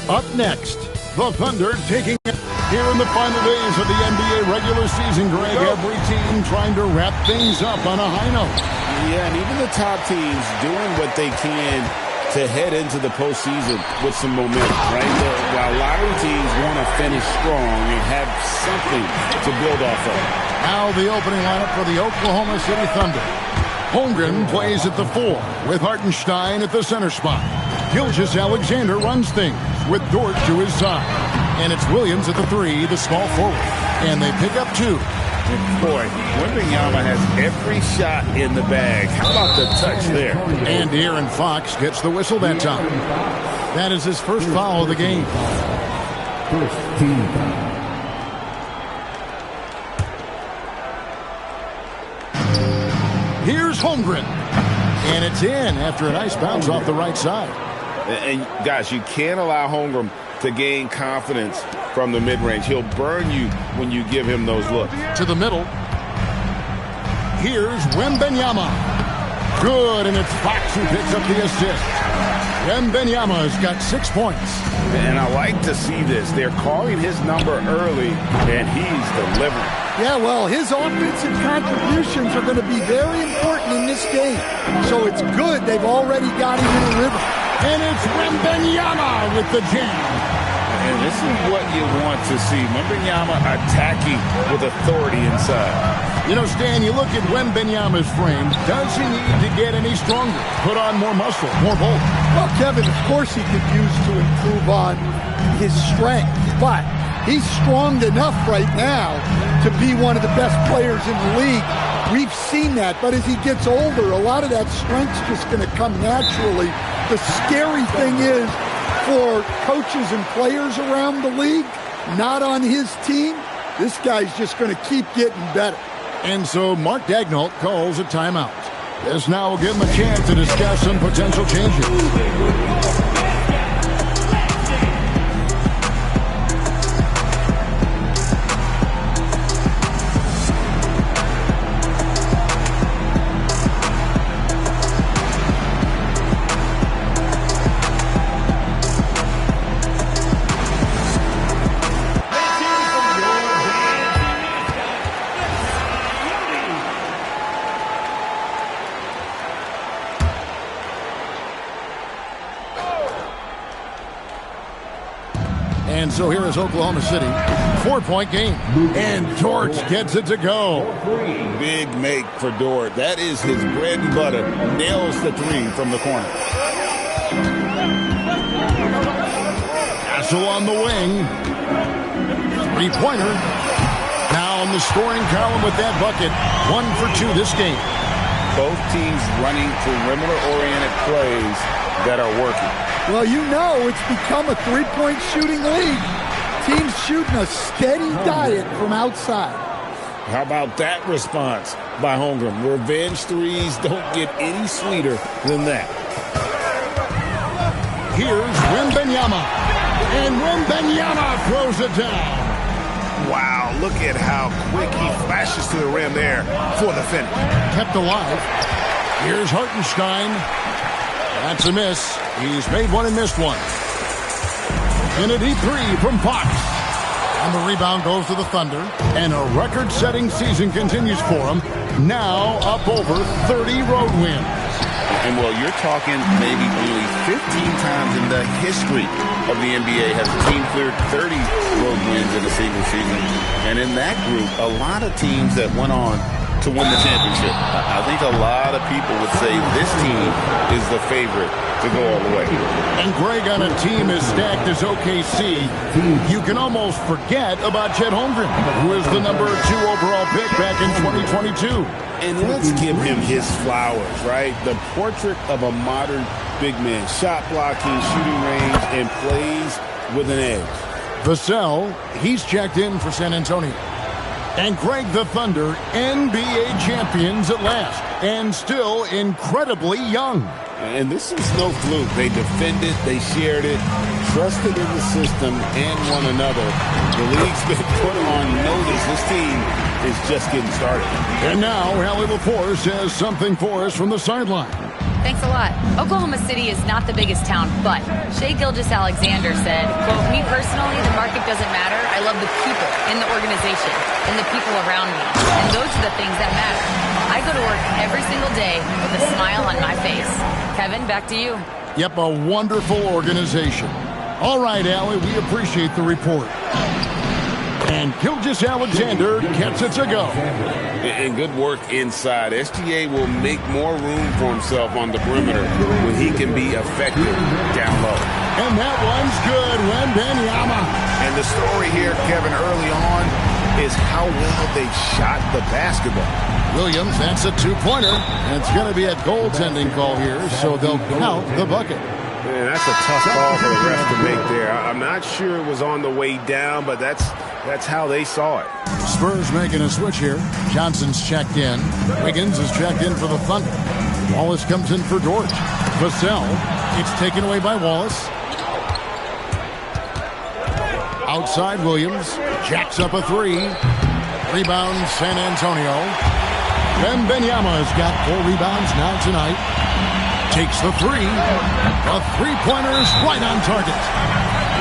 Up next, the Thunder taking here in the final days of the NBA regular season, Greg. Every team trying to wrap things up on a high note. Yeah, and even the top teams doing what they can to head into the postseason with some momentum, right? While lottery teams want to finish strong and have something to build off of. Now the opening lineup for the Oklahoma City Thunder. Holmgren plays at the 4 with Hartenstein at the center spot. Gilgeous-Alexander runs things with Dort to his side. And it's Williams at the 3, the small forward. And they pick up 2. Boy, Wembanyama has every shot in the bag. How about the touch there? And De'Aaron Fox gets the whistle that time. That is his first foul of the game. First team foul. Here's Holmgren. And it's in after a nice bounce off the right side. And guys, you can't allow Holmgren to gain confidence from the mid-range. He'll burn you when you give him those looks. To the middle. Here's Wembanyama. Good, and it's Fox who picks up the assist. Wembanyama's got 6 points. And I like to see this. They're calling his number early, and he's delivering. Yeah, well, his offensive contributions are going to be very important in this game. So it's good they've already got him in a rhythm. And it's Wembanyama with the jam. And this is what you want to see. Wembanyama attacking with authority inside. You know, Stan, you look at Wembanyama's frame. Does he need to get any stronger? Put on more muscle, more bulk? Well, Kevin, of course he could use to improve on his strength. But he's strong enough right now to be one of the best players in the league. We've seen that. But as he gets older, a lot of that strength's just going to come naturally. The scary thing is, for coaches and players around the league, not on his team, this guy's just going to keep getting better. And so Mark Daigneault calls a timeout. This now will give him a chance to discuss some potential changes. And so here is Oklahoma City. 4-point game. And Dort gets it to go. Big make for Dort. That is his bread and butter. Nails the 3 from the corner. Hassel on the wing. 3-pointer. Now in the scoring column with that bucket. 1 for 2 this game. Both teams running perimeter-oriented plays that are working. Well, you know it's become a three-point shooting league. Teams shooting a steady diet from outside. How about that response by Holmgren? Revenge threes don't get any sweeter than that. Here's Wembanyama. And Wembanyama throws it down. Wow, look at how quick he flashes to the rim there for the finish. Kept alive. Here's Hartenstein. That's a miss. He's made one and missed one. And a deep 3 from Fox. And the rebound goes to the Thunder. And a record-setting season continues for them. Now up over 30 road wins. And, well, you're talking maybe only 15 times in the history of the NBA has a team cleared 30 road wins in a single season. And in that group, a lot of teams that went on to win the championship. I think a lot of people would say this team is the favorite to go all the way. And Greg, on a team as stacked as OKC, you can almost forget about Chet Holmgren, who is the number 2 overall pick back in 2022. And let's give him his flowers, right? The portrait of a modern big man. Shot blocking, shooting range, and plays with an edge. Vassell, he's checked in for San Antonio. And Greg, the Thunder, NBA champions at last, and still incredibly young. And this is no fluke. They defended, they shared it, trusted in the system and one another. The league's been put on notice. This team is just getting started. And now, Allie LaForce has something for us from the sideline. Thanks a lot. Oklahoma City is not the biggest town, but Shai Gilgeous-Alexander said, quote, "Me personally, the market doesn't matter. I love the people in the organization and the people around me. And those are the things that matter. I go to work every single day with a smile on my face." Kevin, back to you. Yep, a wonderful organization. All right, Allie, we appreciate the report. And Gilgeous-Alexander gets it to go. And good work inside. SGA will make more room for himself on the perimeter when he can be effective down low. And that one's good. Wembanyama. And the story here, Kevin, early on is how well they shot the basketball. Williams, that's a two-pointer. And it's going to be a goaltending call here, so they'll count the bucket. Man, that's a tough call for the refs to make there. I'm not sure it was on the way down, but that's how they saw it. Spurs making a switch here. Johnson's checked in. Wiggins is checked in for the Thunder. Wallace comes in for Dort. Vassell, it's taken away by Wallace. Outside Williams, jacks up a three. Rebound San Antonio. Wembanyama's got 4 rebounds now tonight. Takes the three. The three-pointer's right on target.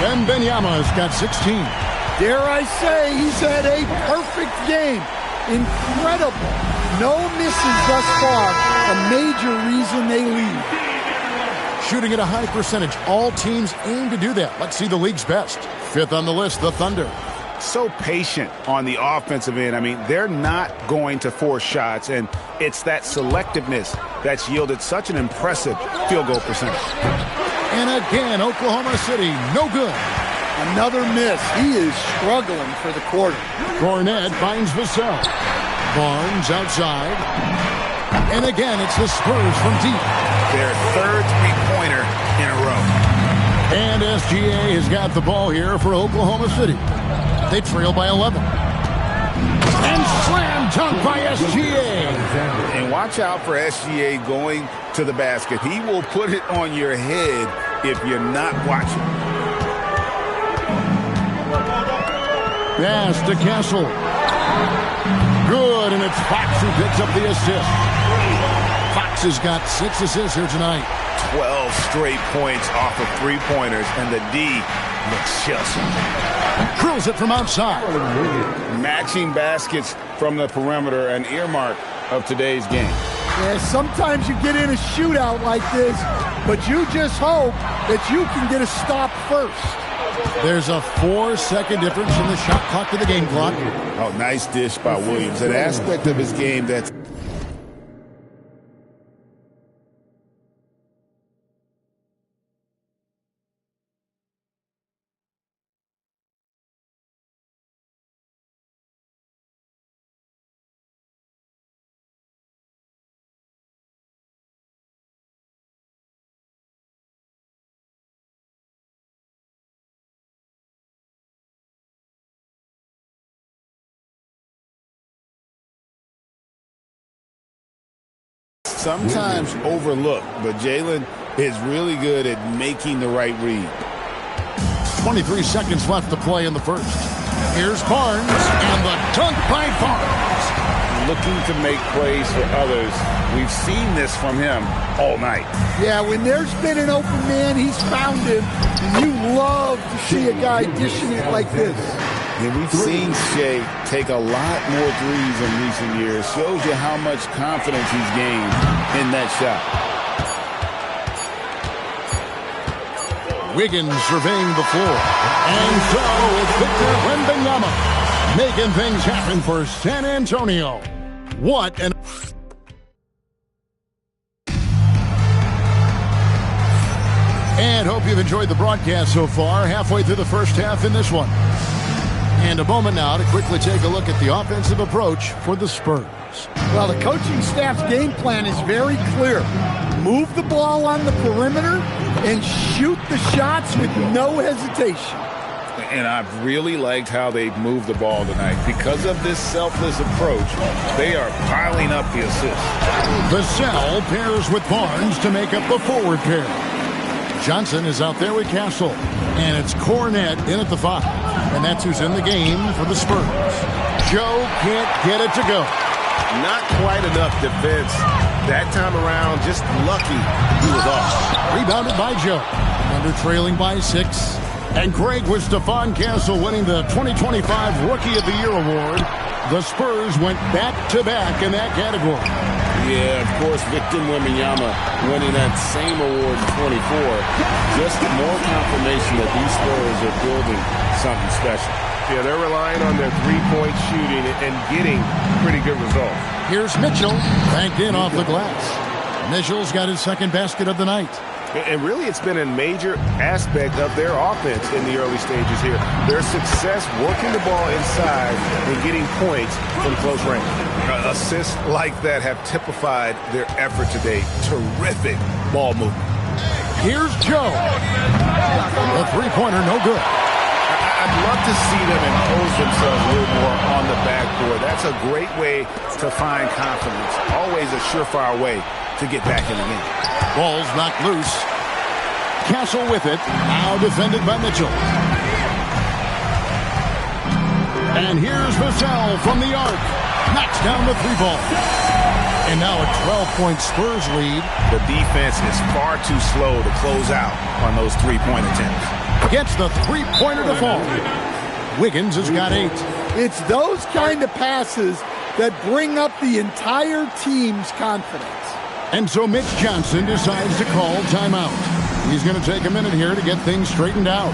Wembanyama's got 16. Dare I say, he's had a perfect game. Incredible. No misses thus far. A major reason they lead. Shooting at a high percentage. All teams aim to do that. Let's see the league's best. 5th on the list, the Thunder. So patient on the offensive end. I mean, they're not going to force shots, and it's that selectiveness that's yielded such an impressive field goal percentage. And again, Oklahoma City, no good. Another miss. He is struggling for the quarter. Cornette finds Vassell. Barnes outside. And again, it's the Spurs from deep. Their third three-pointer in a row. And SGA has got the ball here for Oklahoma City. They trail by 11. And slam dunk by SGA. And watch out for SGA going to the basket. He will put it on your head if you're not watching. Pass to Kessel. Good, and it's Fox who picks up the assist. Fox has got 6 assists here tonight. 12 straight points off of three-pointers, and the D looks just. Drills it from outside. Matching baskets from the perimeter, an earmark of today's game. Yeah, sometimes you get in a shootout like this, but you just hope that you can get a stop first. There's a 4-second difference from the shot clock to the game clock. Oh, nice dish by Williams. An aspect of his game that's. Sometimes overlooked, but Jalen is really good at making the right read. 23 seconds left to play in the first. Here's Barnes, and the dunk by Barnes. Looking to make plays for others. We've seen this from him all night. Yeah, when there's been an open man, he's found him. And you love to see a guy dishing it like this. And we've seen Shai take a lot more threes in recent years. Shows you how much confidence he's gained in that shot. Wiggins surveying the floor. And so it's Victor Wembanyama making things happen for San Antonio. What an... And hope you've enjoyed the broadcast so far. Halfway through the first half in this one. And a moment now to quickly take a look at the offensive approach for the Spurs. Well, the coaching staff's game plan is very clear. Move the ball on the perimeter and shoot the shots with no hesitation. And I've really liked how they've moved the ball tonight. Because of this selfless approach, they are piling up the assists. Vassell pairs with Barnes to make up the forward pair. Johnson is out there with Castle. And it's Cornette in at the 5. And that's who's in the game for the Spurs. Joe can't get it to go. Not quite enough defense That time around, just lucky he was off. Rebounded by Joe. Thunder trailing by 6. And Craig, with Stephon Castle winning the 2025 Rookie of the Year award, the Spurs went back-to-back in that category. Yeah, of course, Victor Wembanyama winning that same award in 24. Just more confirmation that these Spurs are building something special. Yeah, they're relying on their three-point shooting and getting pretty good results. Here's Mitchell, banked in off the glass. Mitchell's got his second basket of the night. And really, it's been a major aspect of their offense in the early stages here. Their success working the ball inside and getting points from close range. Assists like that have typified their effort today. Terrific ball movement. Here's Joe. The three-pointer, no good. I'd love to see them impose themselves a little more on the backboard. That's a great way to find confidence. Always a surefire way to get back in the game. Ball's knocked loose. Castle with it. Now defended by Mitchell. And here's Vassell from the arc. Knocks down the three ball. And now a 12-point Spurs lead. The defense is far too slow to close out on those three-point attempts. Gets the three-pointer to fall. Wiggins has got 8. It's those kind of passes that bring up the entire team's confidence. And so Mitch Johnson decides to call timeout. He's going to take a minute here to get things straightened out.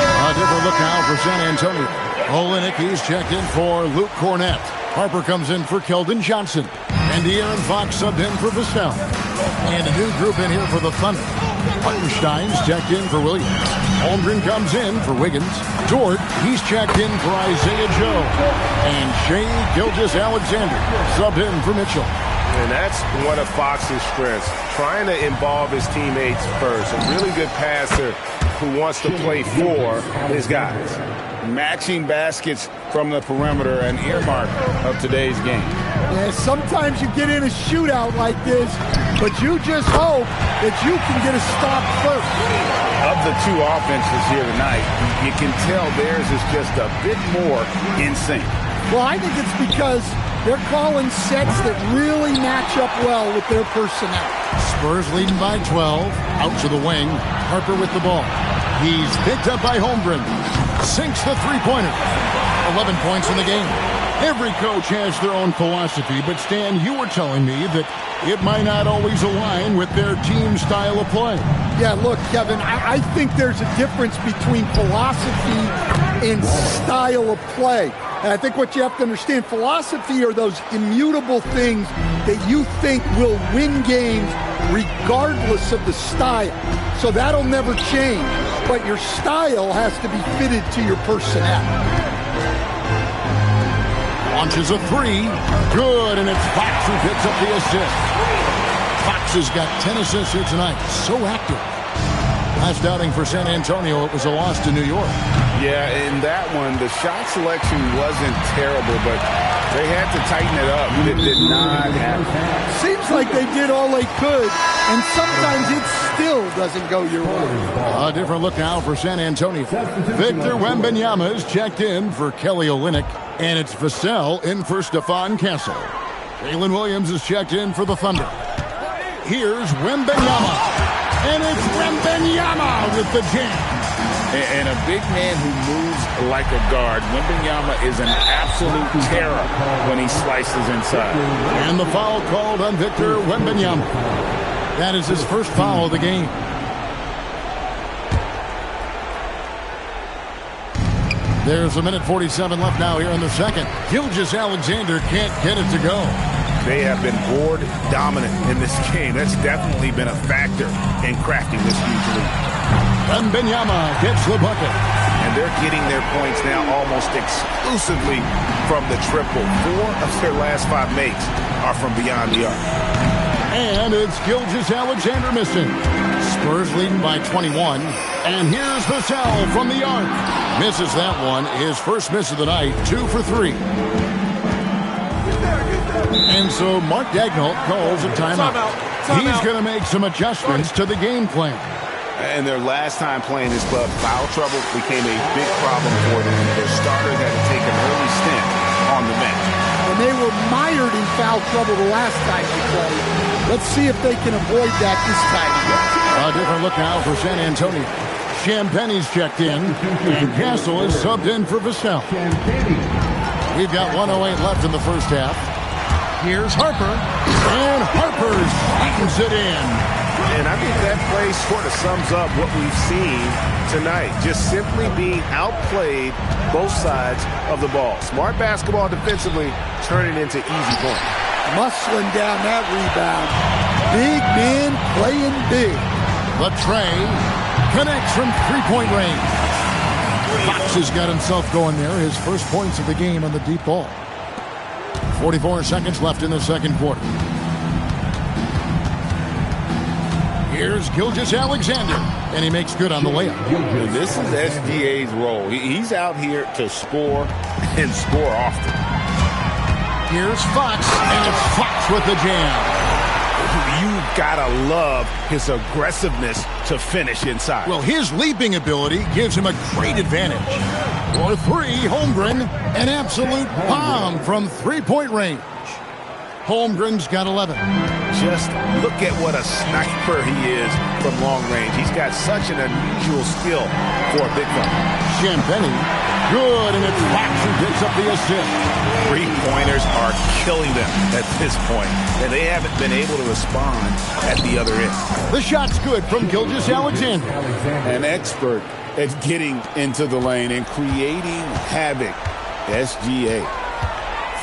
A different look now for San Antonio. Olynyk, he's checked in for Luke Cornett. Harper comes in for Keldon Johnson. And De'Aaron Fox subbed in for Vassell. And a new group in here for the Thunder. Hartenstein's checked in for Williams. Holmgren comes in for Wiggins. Dort, he's checked in for Isaiah Joe. And Shai Gilgeous-Alexander subbed in for Mitchell. And that's one of Fox's strengths, trying to involve his teammates first. A really good passer who wants to play for his guys. Matching baskets from the perimeter, an earmark of today's game. Yeah, sometimes you get in a shootout like this, but you just hope that you can get a stop first. Of the two offenses here tonight, you can tell theirs is just a bit more in sync. Well, I think it's because they're calling sets that really match up well with their personnel. Spurs leading by 12. Out to the wing. Harper with the ball. He's picked up by Holmgren. Sinks the three-pointer. 11 points in the game. Every coach has their own philosophy, but Stan, you were telling me that it might not always align with their team style of play. Yeah, look, Kevin, I think there's a difference between philosophy and style of play. And I think what you have to understand, philosophy are those immutable things that you think will win games regardless of the style. So that'll never change. But your style has to be fitted to your personnel. Launches a three. Good, and it's Fox who picks up the assist. Fox has got 10 assists here tonight. So active. Last outing for San Antonio, it was a loss to New York. Yeah, in that one, the shot selection wasn't terrible, but they had to tighten it up. It did not happen. Seems like they did all they could, and sometimes it still doesn't go your way. A different look now for San Antonio. Victor Wembanyama is checked in for Kelly Olynyk, and it's Vassell in for Stephon Castle. Jalen Williams is checked in for the Thunder. Here's Wembanyama. And it's Wembanyama with the jam. And a big man who moves like a guard. Wembanyama is an absolute terror when he slices inside. And the foul called on Victor Wembanyama. That is his first foul of the game. There's a minute 47 left now here in the second. Gilgeous-Alexander can't get it to go. They have been board dominant in this game. That's definitely been a factor in crafting this huge lead. Wembanyama gets the bucket. And they're getting their points now almost exclusively from the triple. 4 of their last 5 makes are from beyond the arc. And it's Gilgeous-Alexander missing. Spurs leading by 21. And here's Vassell from the arc. Misses that one. His first miss of the night. 2 for 3. And so Mark Daigneault calls a timeout. He's going to make some adjustments to the game plan. And their last time playing this club, foul trouble became a big problem for them. Their starters had to take an early stint on the bench. And they were mired in foul trouble the last time they played. Let's see if they can avoid that this time. A different look now for San Antonio. Champagne's checked in, and Castle is subbed in for Vassell. We've got 1:08 left in the first half. Here's Harper, and Harper sneaks it in. And I think that play sort of sums up what we've seen tonight. Just simply being outplayed both sides of the ball. Smart basketball defensively, turning into easy points. Muscling down that rebound. Big men playing big. Latrey connects from three-point range. Fox has got himself going there. His first points of the game on the deep ball. 44 seconds left in the second quarter. Here's Gilgeous-Alexander, and he makes good on the layup. This is SGA's role. He's out here to score and score often. Here's Fox, and it's Fox with the jam. You've got to love his aggressiveness to finish inside. Well, his leaping ability gives him a great advantage. For three, Holmgren, an absolute bomb from three-point range. Holmgren's got 11. Just look at what a sniper he is from long range. He's got such an unusual skill for a big fella. Champagnie, good, and it's Fox who picks up the assist. Three-pointers are killing them at this point, and they haven't been able to respond at the other end. The shot's good from Gilgeous-Alexander. An expert at getting into the lane and creating havoc. SGA.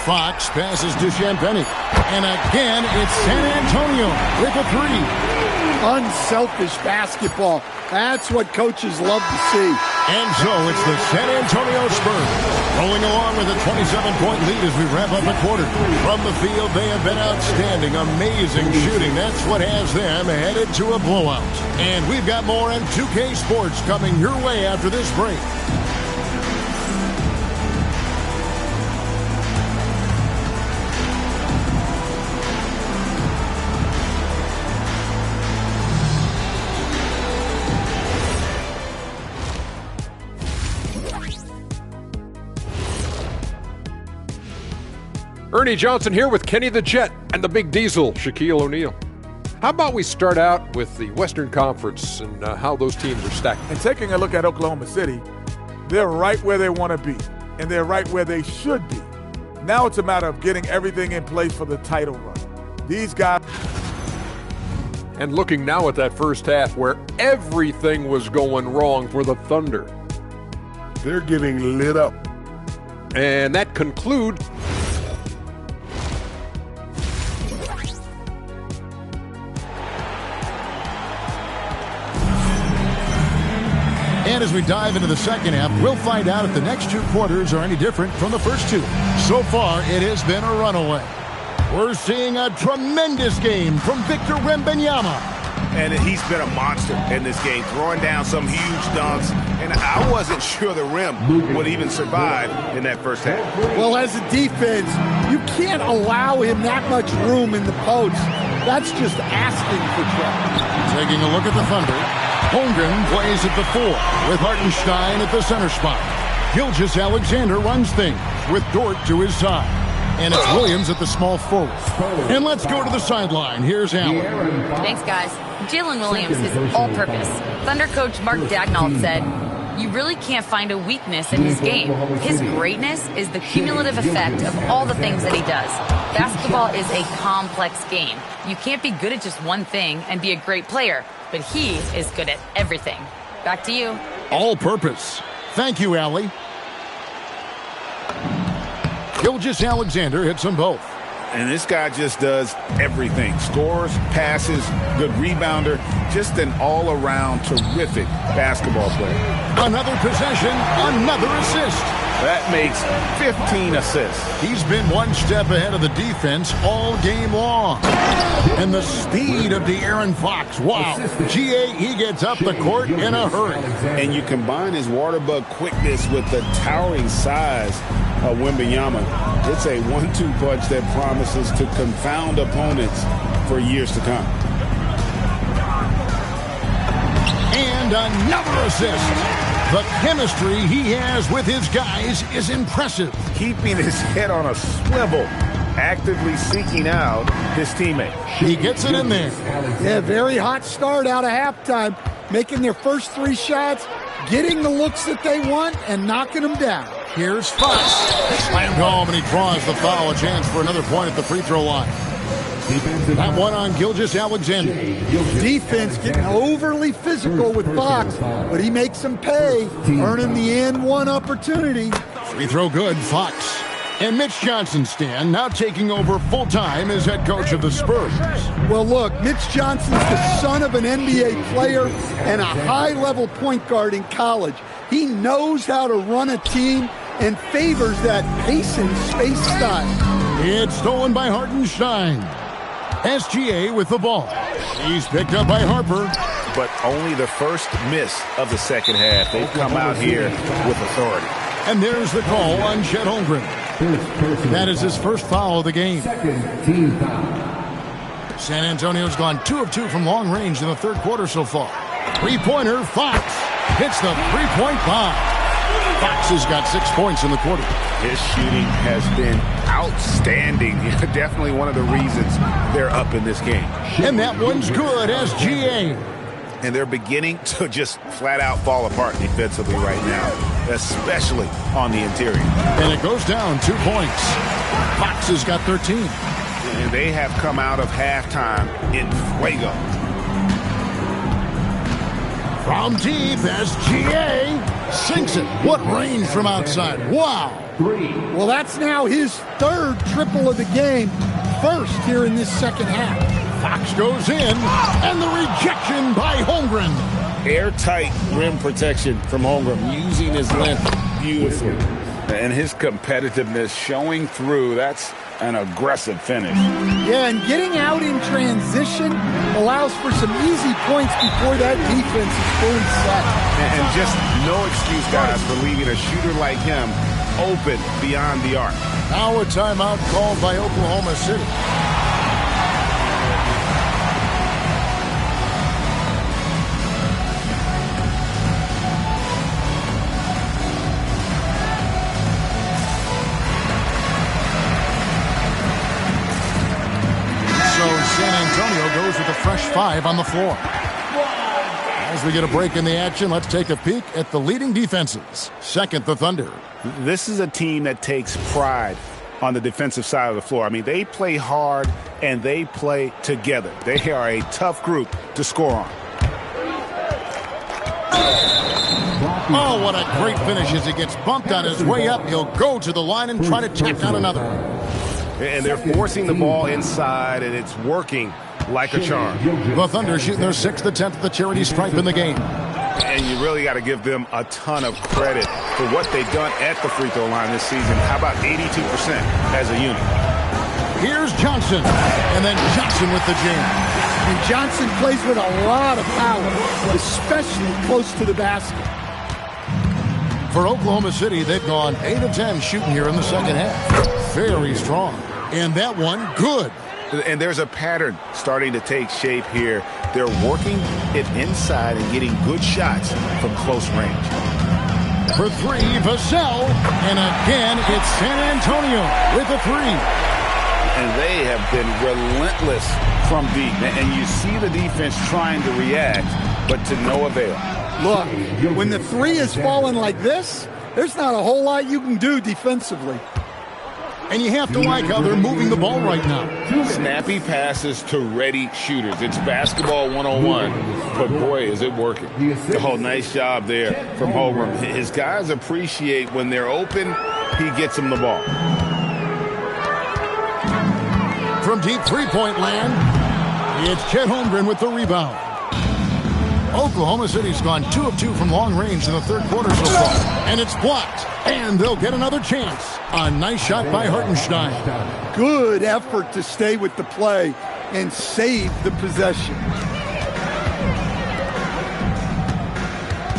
Fox passes to Champagnie. And again, it's San Antonio with a three. Unselfish basketball. That's what coaches love to see. And so it's the San Antonio Spurs rolling along with a 27-point lead as we wrap up a quarter. From the field, they have been outstanding, amazing shooting. That's what has them headed to a blowout. And we've got more on 2K Sports coming your way after this break. Ernie Johnson here with Kenny the Jet and the Big Diesel, Shaquille O'Neal. How about we start out with the Western Conference and how those teams are stacked? And taking a look at Oklahoma City, they're right where they want to be, and they're right where they should be. Now it's a matter of getting everything in place for the title run. These guys... And looking now at that first half where everything was going wrong for the Thunder. They're getting lit up. And that concludes... And as we dive into the second half, we'll find out if the next two quarters are any different from the first two. So far, it has been a runaway. We're seeing a tremendous game from Victor Wembanyama. And he's been a monster in this game, throwing down some huge dunks. And I wasn't sure the rim would even survive in that first half. Well, as a defense, you can't allow him that much room in the post. That's just asking for trouble. Taking a look at the Thunder. Holmgren plays at the 4 with Hartenstein at the center spot. Gilgeous-Alexander runs things with Dort to his side. And it's Williams at the small forward. And let's go to the sideline. Here's Allen. Thanks, guys. Jalen Williams is all-purpose. Thunder coach Mark Daigneault said, "You really can't find a weakness in his game. His greatness is the cumulative effect of all the things that he does. Basketball is a complex game. You can't be good at just one thing and be a great player, but he is good at everything." Back to you. All-purpose. Thank you, Allie. Gilgeous-Alexander hits them both. And this guy just does everything. Scores, passes, good rebounder. Just an all-around terrific basketball player. Another possession, another assist. That makes 15 assists. He's been one step ahead of the defense all game long. And the speed of De'Aaron Fox. Wow. GA, he gets up the court in a hurry. And you combine his water bug quickness with the towering size of Wembanyama. It's a 1-2 punch that promises to confound opponents for years to come. and another assist. The chemistry he has with his guys is impressive. Keeping his head on a swivel, actively seeking out his teammate. He gets it in there. Yeah, very hot start out of halftime. Making their first 3 shots, getting the looks that they want, and knocking them down. Here's Fox. Slammed home, and he draws the foul. A chance for another point at the free throw line. That one on Illsickskillz Alexander. Defense getting overly physical with Fox, but he makes them pay, earning the and one opportunity. Free throw good, Fox. And Mitch Johnson, Stan, now taking over full-time as head coach of the Spurs. Well, look, Mitch Johnson's the son of an NBA player and a high-level point guard in college. He knows how to run a team and favors that pace and space style. It's stolen by Hartenstein. SGA with the ball. He's picked up by Harper. But only the first miss of the second half. They've come out here with authority. And there's the call on Chet Holmgren. That is his first foul of the game. Team foul. San Antonio's gone 2 of 2 from long range in the third quarter so far. Three-pointer, Fox hits the three-point bomb. Fox has got 6 points in the quarter. His shooting has been outstanding. Definitely one of the reasons they're up in this game. And that one's good, SGA. And they're beginning to just flat out fall apart defensively right now, especially on the interior. And it goes down 2 points. Fox has got 13. And they have come out of halftime in fuego. From deep, SGA sinks it. What range from outside. Wow. Well, that's now his 3rd triple of the game, first here in this second half. Fox goes in, and the rejection by Holmgren. Airtight rim protection from Holmgren, using his length beautifully. And his competitiveness showing through. That's an aggressive finish. Yeah, and getting out in transition allows for some easy points before that defense is fully set. And just no excuse, guys, for leaving a shooter like him open beyond the arc. Now a timeout called by Oklahoma City. San Antonio goes with a fresh 5 on the floor. As we get a break in the action, let's take a peek at the leading defenses. Second, the Thunder. This is a team that takes pride on the defensive side of the floor. I mean, they play hard and they play together. They are a tough group to score on. Oh, what a great finish. As he gets bumped on his way up, he'll go to the line and try to tack on another. And they're forcing the ball inside, and it's working like a charm. The Thunder shooting their 6th attempt at the charity stripe in the game. And you really got to give them a ton of credit for what they've done at the free throw line this season. How about 82% as a unit? Here's Johnson, and then Johnson with the jam. And Johnson plays with a lot of power, especially close to the basket. For Oklahoma City, they've gone 8 of 10 shooting here in the second half. Very strong. And that one, good. And there's a pattern starting to take shape here. They're working it inside and getting good shots from close range. For 3, Vassell. And again, it's San Antonio with a 3. And they have been relentless from deep. And you see the defense trying to react, but to no avail. Look, when the 3 is falling like this, there's not a whole lot you can do defensively. And you have to like how they're moving the ball right now. Snappy passes to ready shooters. It's basketball 101, but boy, is it working. Oh, nice job there from Holmgren. His guys appreciate when they're open, he gets them the ball. From deep three-point land, it's Chet Holmgren with the rebound. Oklahoma City's gone 2 of 2 from long range in the third quarter so far. And it's blocked. And they'll get another chance. A nice shot by Hartenstein. Good effort to stay with the play and save the possession.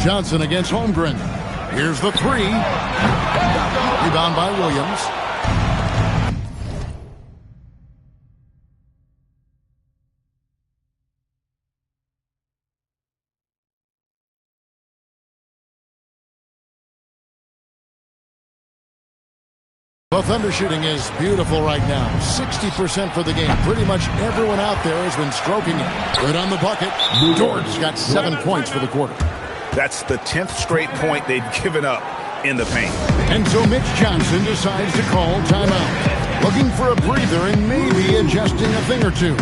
Johnson against Holmgren. Here's the 3. Rebound by Williams. The Thunder shooting is beautiful right now. 60% for the game. Pretty much everyone out there has been stroking it. Good on the bucket. George got 7 points for the quarter. That's the 10th straight point they've given up in the paint. And so Mitch Johnson decides to call timeout. Looking for a breather and maybe adjusting a thing or two.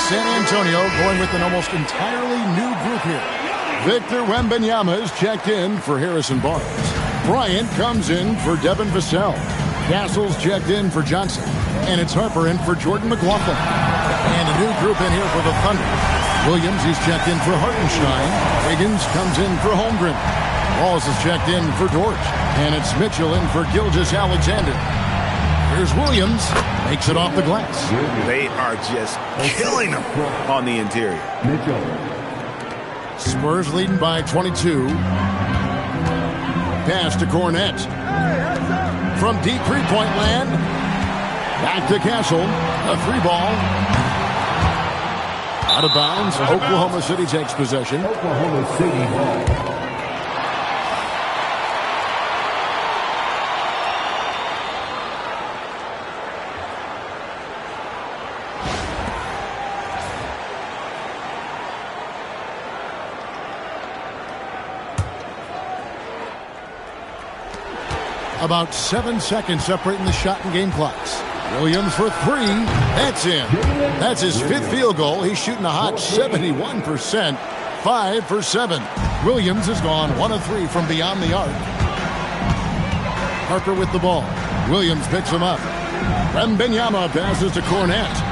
San Antonio going with an almost entirely new group here. Victor Wembanyama is checked in for Harrison Barnes. Bryant comes in for Devin Vassell. Castle's checked in for Johnson. And it's Harper in for Jordan McLaughlin. And a new group in here for the Thunder. Williams, he's checked in for Hartenstein. Higgins comes in for Holmgren. Wallace is checked in for Dort. And it's Mitchell in for Gilgeous-Alexander. Here's Williams, makes it off the glass. They are just killing them on the interior. Spurs leading by 22. Pass to Cornette. From deep three-point land, back to Castle. A three ball. Out of bounds. Oklahoma City takes possession. Oklahoma City ball. About 7 seconds separating the shot and game clocks. Williams for three. That's in. That's his 5th field goal. He's shooting a hot 71%. 5 for 7. Williams has gone 1 of 3 from beyond the arc. Harper with the ball. Williams picks him up. Wembanyama passes to Cornette.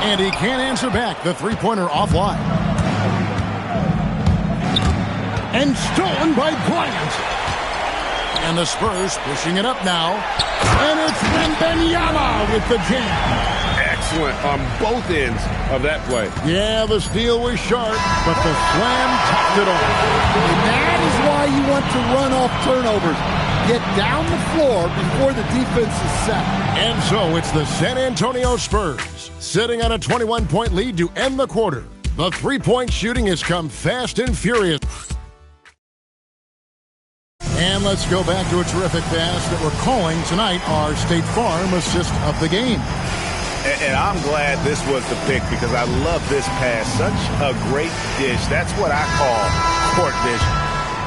And he can't answer back. The three-pointer offline. And stolen by Bryant. And the Spurs pushing it up now. And it's Wembanyama with the jam. Excellent on both ends of that play. Yeah, the steal was sharp, but the slam topped it off. And that is why you want to run off turnovers. Get down the floor before the defense is set. And so it's the San Antonio Spurs sitting on a 21-point lead to end the quarter. The three-point shooting has come fast and furious. And let's go back to a terrific pass that we're calling tonight our State Farm assist of the game. And I'm glad this was the pick because I love this pass. Such a great dish. That's what I call court vision.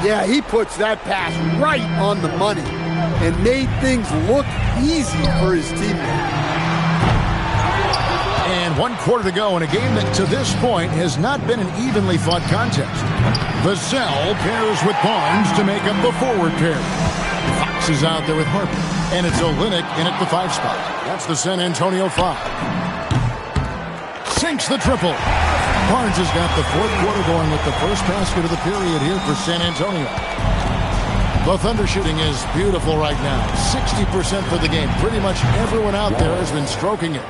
Yeah, he puts that pass right on the money and made things look easy for his teammate. And 1 quarter to go in a game that to this point has not been an evenly fought contest. Vassell pairs with Barnes to make up the forward pair. Fox is out there with Harper. And it's Olynyk in at the 5 spot. That's the San Antonio 5. Sinks the triple. Barnes has got the 4th quarter going with the first basket of the period here for San Antonio. The Thunder shooting is beautiful right now. 60% for the game. Pretty much everyone out there has been stroking it.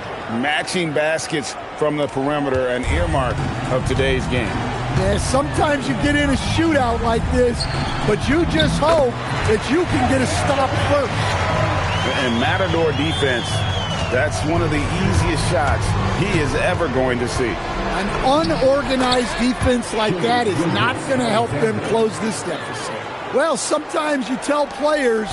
Matching baskets from the perimeter, an earmark of today's game. Yeah, sometimes you get in a shootout like this, but you just hope that you can get a stop first. And Matador defense, that's one of the easiest shots he is ever going to see. An unorganized defense like that is not going to help them close this deficit. Well, sometimes you tell players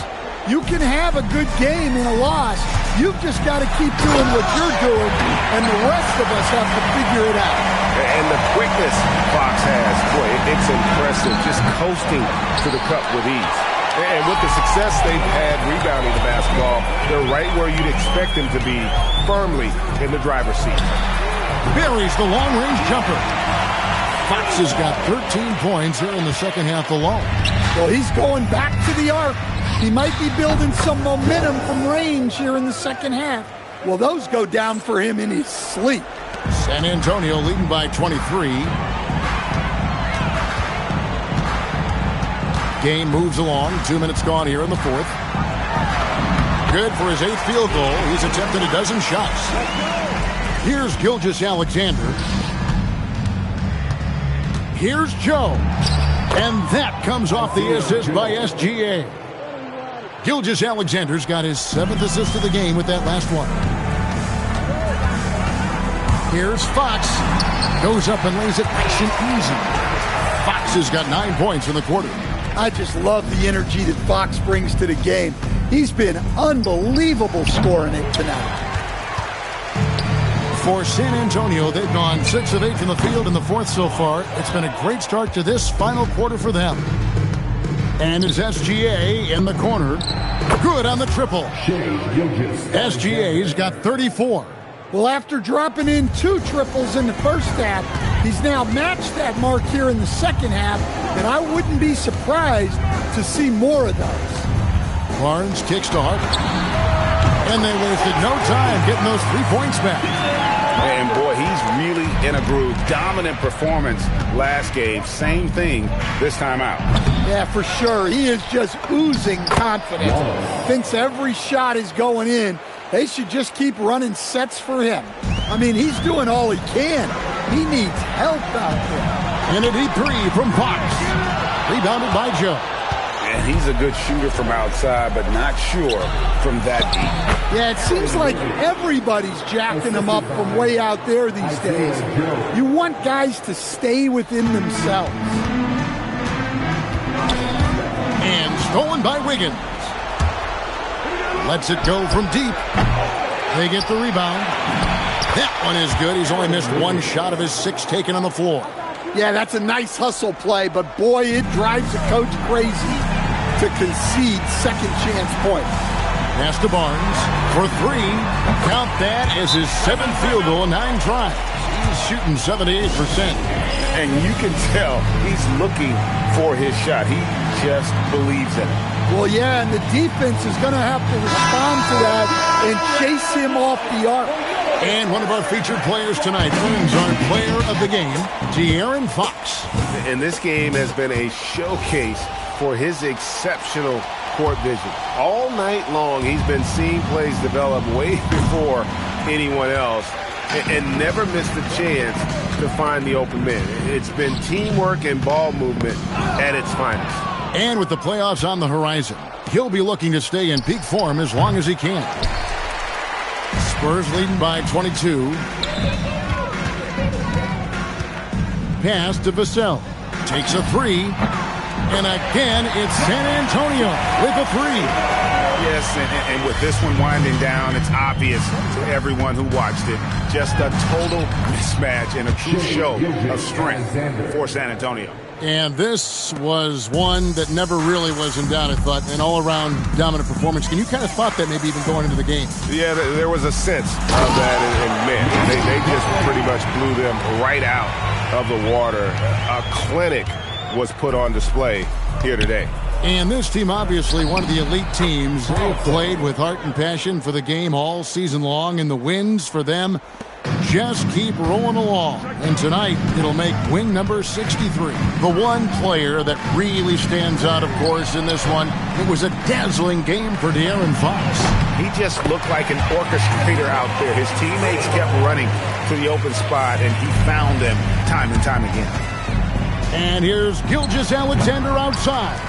you can have a good game in a loss. You've just got to keep doing what you're doing, and the rest of us have to figure it out. And the quickness Fox has, boy, it's impressive. Just coasting to the cup with ease. And with the success they've had rebounding the basketball, they're right where you'd expect them to be, firmly in the driver's seat. Buries the long-range jumper. Fox has got 13 points here in the second half alone. Well, he's going back to the arc. He might be building some momentum from range here in the second half. Well, those go down for him in his sleep. San Antonio leading by 23. Game moves along. 2 minutes gone here in the 4th. Good for his 8th field goal. He's attempted a dozen shots. Here's Gilgeous-Alexander. Here's Joe. And that comes off the assist by SGA. Gilgeous-Alexander's got his 7th assist of the game with that last one. Here's Fox. Goes up and lays it nice and easy. Fox has got 9 points in the quarter. I just love the energy that Fox brings to the game. He's been unbelievable scoring it tonight. For San Antonio, they've gone 6 of 8 from the field in the 4th so far. It's been a great start to this final quarter for them. And it's SGA in the corner. Good on the triple. SGA's got 34. Well, after dropping in 2 triples in the first half, he's now matched that mark here in the second half, and I wouldn't be surprised to see more of those. Barnes kicks to Hart. And they wasted no time getting those 3 points back. And boy, he's really in a groove. Dominant performance last game. Same thing this time out. Yeah, for sure. He is just oozing confidence. Thinks every shot is going in. They should just keep running sets for him. I mean, he's doing all he can. He needs help out there. And a deep 3 from Fox. Rebounded by Joe. And he's a good shooter from outside, but not sure from that deep. Yeah, it seems like everybody's jacking him up from way out there these days. You want guys to stay within themselves. And stolen by Wiggins. Lets it go from deep. They get the rebound. That one is good. He's only missed 1 shot of his 6 taken on the floor. Yeah, that's a nice hustle play, but boy, it drives a coach crazy to concede second chance points. Pass to Barnes for 3. Count that as his 7th field goal in 9 tries. He's shooting 78%. And you can tell he's looking for his shot. He just believes in it. Well, yeah, and the defense is going to have to respond to that and chase him off the arc. And one of our featured players tonight earns our player of the game, De'Aaron Fox. And this game has been a showcase for his exceptional court vision. All night long, he's been seeing plays develop way before anyone else and never missed a chance to find the open man. It's been teamwork and ball movement at its finest. And with the playoffs on the horizon, he'll be looking to stay in peak form as long as he can. Spurs leading by 22. Pass to Vassell. Takes a 3. And again, it's San Antonio with a 3. Yes, and with this one winding down, it's obvious to everyone who watched it. Just a total mismatch and a true show of strength for San Antonio. And this was one that never really was in doubt, I thought, an all-around dominant performance. And you kind of thought that maybe even going into the game. Yeah, there was a sense of that, and man, they just pretty much blew them right out of the water. A clinic was put on display here today. And this team, obviously one of the elite teams. They've played with heart and passion for the game all season long, and the wins for them just keep rolling along. And tonight, it'll make win number 63. The one player that really stands out, of course, in this one, it was a dazzling game for De'Aaron Fox. He just looked like an orchestrator out there. His teammates kept running to the open spot, and he found them time and time again. And here's Gilgeous-Alexander outside.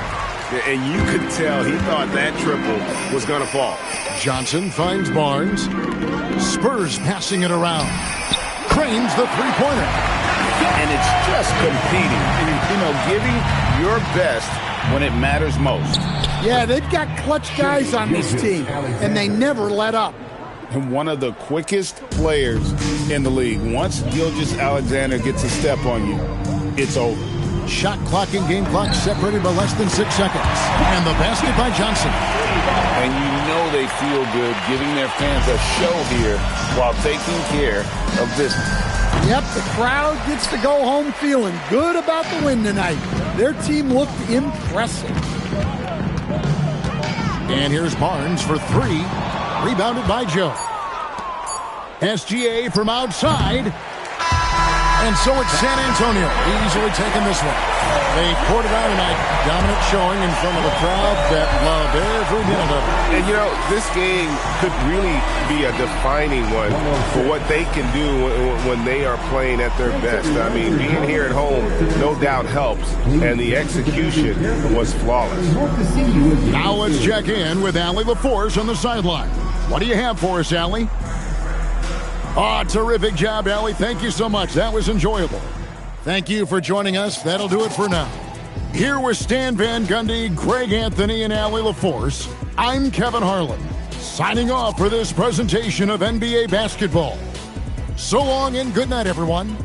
And you could tell he thought that triple was going to fall. Johnson finds Barnes. Spurs passing it around. Cranes the three-pointer. And it's just competing. You know, giving your best when it matters most. Yeah, they've got clutch guys on this team, and they never let up. And one of the quickest players in the league. Once Gilgeous-Alexander gets a step on you, it's over. Shot clock and game clock separated by less than 6 seconds. And the basket by Johnson. And you know they feel good giving their fans a show here while taking care of business. Yep, the crowd gets to go home feeling good about the win tonight. Their team looked impressive. And here's Barnes for 3. Rebounded by Joe. SGA from outside. And so it's San Antonio easily taking this one. They poured it on tonight. Dominant showing in front of a crowd that loved every minute of it. And, this game could really be a defining one for what they can do when they are playing at their best. I mean, being here at home no doubt helps, and the execution was flawless. Now let's check in with Allie LaForce on the sideline. What do you have for us, Allie? Oh, terrific job, Allie. Thank you so much. That was enjoyable. Thank you for joining us. That'll do it for now. Here with Stan Van Gundy, Greg Anthony, and Allie LaForce, I'm Kevin Harlan, signing off for this presentation of NBA basketball. So long and good night, everyone.